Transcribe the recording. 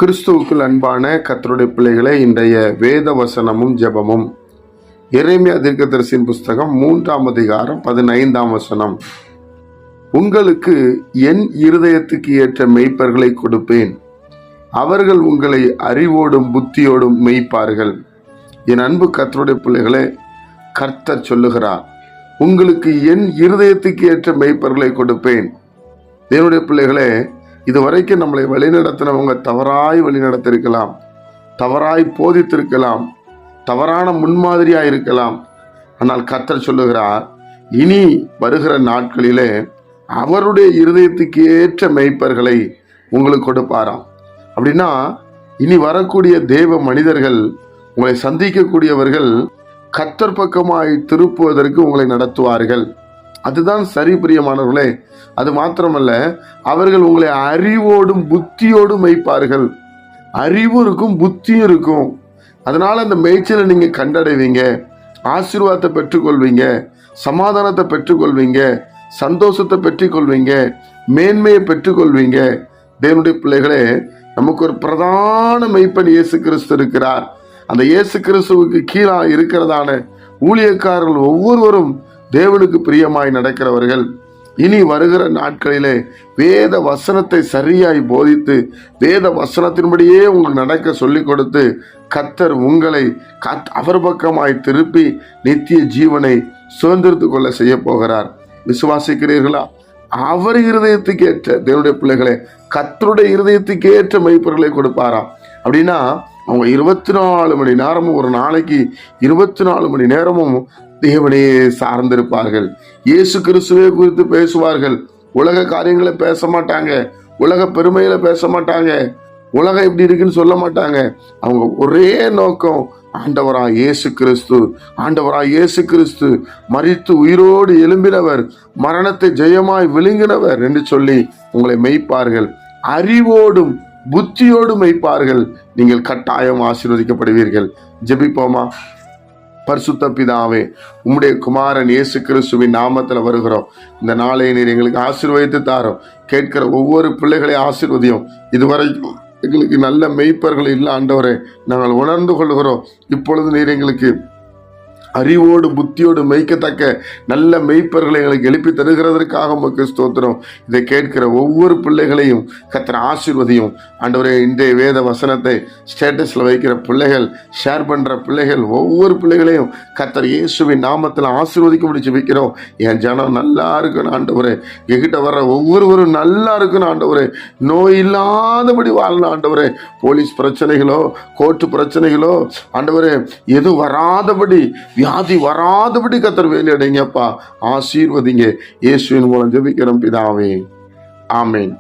கிறிஸ்துவுக்குள் அன்பான கர்த்தருடைய பிள்ளைகளே, இன்றைய வேத வசனமும் ஜெபமும் எரேமியா தீர்க்கதரிசியின் புஸ்தகம் 3ஆம் அதிகாரம் 15ஆம் வசனம். உங்களுக்கு என் இருதயத்துக்கு ஏற்ற மெய்ப்பர்களை கொடுப்பேன், அவர்கள் உங்களை அறிவோடும் புத்தியோடும் மெய்ப்பார்கள். என் அன்பு கர்த்தருடைய பிள்ளைகளே, கர்த்தர் சொல்லுகிறார், உங்களுக்கு என் இருதயத்துக்கு ஏற்ற மெய்ப்பர்களை கொடுப்பேன். தேவனுடைய பிள்ளைகளே, இதுவரைக்கும் நம்மளை வழிநடத்தினவங்க தவறாய் வழிநடத்திருக்கலாம், தவறாய் போதித்திருக்கலாம், தவறான முன்மாதிரியா இருக்கலாம். ஆனால் கர்த்தர் சொல்லுகிறார், இனி வருகிற நாட்களிலே அவருடைய இருதயத்துக்கு ஏற்ற மெய்ப்பர்களை உங்களுக்கு கொடுப்பாராம். அப்படின்னா இனி வரக்கூடிய தேவ மனிதர்கள், உங்களை சந்திக்கக்கூடியவர்கள் கர்த்தர் பக்கமாய் திருப்புவதற்கு உங்களை நடத்துவார்கள். அதுதான் சரி பிரியமானவர்களே. அது மாத்திரமல்ல, அவர்கள் உங்களை அறிவோடும் புத்தியோடும் மெய்ப்பார்கள். அறிவும் இருக்கும், புத்தியும் இருக்கும். அதனால அந்த மேய்ச்சலை நீங்க கண்டடைவீங்க, ஆசீர்வாதத்தை பெற்றுக்கொள்வீங்க, சமாதானத்தை பெற்றுக்கொள்வீங்க, சந்தோஷத்தை பெற்றுக்கொள்வீங்க, மேன்மையை பெற்றுக்கொள்வீங்க. தேவனுடைய பிள்ளைகளே, நமக்கு ஒரு பிரதான மெய்ப்பன் இயேசு கிறிஸ்து இருக்கிறார். அந்த இயேசு கிறிஸ்துவுக்கு கீழே இருக்கிறதான ஊழியக்காரர்கள் ஒவ்வொருவரும் தேவனுக்கு பிரியமாய் நடக்கிறவர்கள். இனி வருகிற நாட்களிலே வேத வசனத்தை சரியாய் போதித்து வேத வசனத்தின்படியே உங்களுக்கு நடக்க சொல்லிக் கொடுத்து கர்த்தர் உங்களை அவர் பக்கமாய் திருப்பி நித்திய ஜீவனை சுதந்திரத்து கொள்ள செய்ய போகிறார். விசுவாசிக்கிறீர்களா? அவர் இருதயத்துக்கு ஏற்ற தேவனுடைய பிள்ளைகளே, கர்த்தருடைய இருதயத்துக்கு ஏற்ற மெய்ப்பொருளை கொடுப்பாராம். அப்படின்னா அவங்க 24 மணி நேரமும், ஒரு நாளைக்கு 24 மணி நேரமும் தேவனையே சார்ந்திருப்பார்கள். இயேசு கிறிஸ்துவை குறித்து பேசுவார்கள். உலக காரியங்களை பேச மாட்டாங்க, உலக பெருமையில பேச மாட்டாங்க, உலகம் எப்படி இருக்குன்னு சொல்ல மாட்டாங்க. அவங்க ஒரே நோக்கம், ஆண்டவரா இயேசு கிறிஸ்து, ஆண்டவரா இயேசு கிறிஸ்து மரித்து உயிரோடு எழும்பினவர், மரணத்தை ஜெயமாய் விழுங்கினவர் என்று சொல்லி உங்களை மெய்ப்பார்கள். அறிவோடும் புத்தியோடு மெய்ப்பார்கள். நீங்கள் கட்டாயம் ஆசீர்வதிக்கப்படுவீர்கள். ஜெபிப்போமா? பரிசுத்த பிதாவே, உம்முடைய குமாரன் இயேசு கிறிஸ்துவின் நாமத்தில் வருகிறோம். இந்த நாளை நீர் எங்களுக்கு ஆசீர்வதித்து தாரோம். கேட்கிற ஒவ்வொரு பிள்ளைகளை ஆசீர்வதியும். இதுவரைக்கும் எங்களுக்கு நல்ல மெய்ப்பர்கள் இல்லை ஆண்டவரே, நாங்கள் உணர்ந்து கொள்கிறோம். இப்பொழுது நீர் எங்களுக்கு அறிவோடு புத்தியோடு மெய்க்கத்தக்க நல்ல மெய்ப்பர்களை எங்களுக்கு எழுப்பி தருகிறதற்காக உமக்கு ஸ்தோத்திரம். இதை கேட்கிற ஒவ்வொரு பிள்ளைகளையும் கர்த்தர் ஆசீர்வதியும். ஆண்டவரே, இன்றைய வேத வசனத்தை ஸ்டேட்டஸில் வைக்கிற பிள்ளைகள், ஷேர் பண்ணுற பிள்ளைகள், ஒவ்வொரு பிள்ளைகளையும் கர்த்தர் இயேசுவின் நாமத்தில் ஆசீர்வதிக்க ஜெபிக்கிறோம். என் ஜனம் நல்லா இருக்கணும் ஆண்டவரே, என்கிட்ட வர்ற ஒவ்வொருவரும் நல்லா இருக்கணும் ஆண்டவரே, நோய் இல்லாதபடி வாழணும் ஆண்டவரே. போலீஸ் பிரச்சனைகளோ, கோர்ட்டு பிரச்சனைகளோ ஆண்டவரே எது வராதபடி, வியாதி வராதபடி கர்த்தர் வேலை அடைங்கப்பா, ஆசீர்வதிங்க. இயேசுவின் மூலம் ஜெபிக்கிறோம் பிதாவே, ஆமென்.